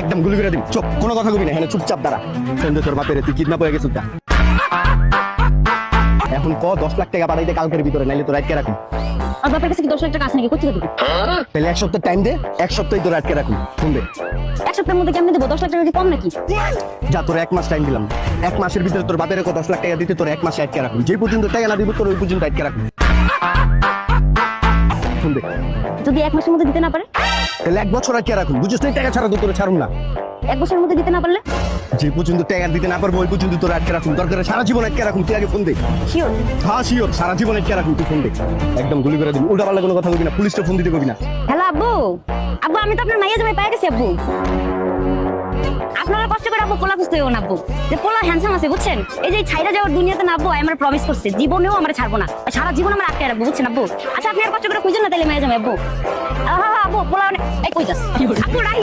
একদম গুলি করে দিন। চুপ, কোনো কথা কবি না, হ্যাঁ চুপচাপ দাঁড়া। সন্ধ্যে তোর বাপের তুই কিডন্যাপ হয়ে গেছিস। এখন 10 লাখ টাকা পাঠাইতে কালকের ভিতরে, নাইলে তোর আটকে রাখুন। আর বাপের কাছে কি 10 লাখ টাকা আছে নাকি? কোথায় দেবো? তাহলে 1 সপ্তাহ টাইম দে, 1 সপ্তাহে তোর আটকে রাখুন। শুনবে, 1 সপ্তাহের মধ্যে কেমনে দেবো? 10 লাখ টাকা কি কম নাকি? যা তোর 1 মাস টাইম দিলাম, 1 মাসের ভিতরে তোর বাপের 10 লাখ টাকা দিতে তোর 1 মাসে আটকে রাখুন। যে পর্যন্ত টাকা না দিব তোর ওই পর্যন্ত আটকে রাখুন। শুনবে, যদি 1 মাসের মধ্যে দিতে না পারে? তাহলে 1 বছর আটকে রাখুন। বুঝছিস না, টাকা ছাড়া তো তোর ছাড়ুন না। 1 বছরের মধ্যে দিতে না পারলে? যে পর্যন্ত টাকা দিতে না পারবো ওই পর্যন্ত তোর আটকে রাখুন। দরকার সারা জীবন আটকে রাখুন। তুই আগে ফোন দে। শিওর? হ্যাঁ শিওর, সারা জীবন আটকে রাখুন। তুই ফোন দে, একদম গুলি করে দিন। উল্টা পাল্টা কোনো কথা বলবি না, পুলিশকে ফোন দিতে কবি না। হ্যালো আব্বু। আব্বু আমি তো আপনার মাইয়া জামাই পেয়ে গেছি আব্বু। আপনারা কষ্ট করে আব্বু পোলা খুঁজতে হইব না আব্বু। যে পোলা হ্যান্ডসাম আছে বুঝছেন, এই যে ছাইরা যাওয়ার দুনিয়াতে না আব্বু আমার প্রমিস করছে জীবনেও আমার ছাড়বো না, সারা জীবন আমার আটকে রাখবো বুঝছেন আব্বু। আচ্ছা আপনি আর কষ্ট করে খুঁজেন না তাহলে মাইয়া জামাই আব্বু। আব্বু পোলা এই কই যাস আব্বু?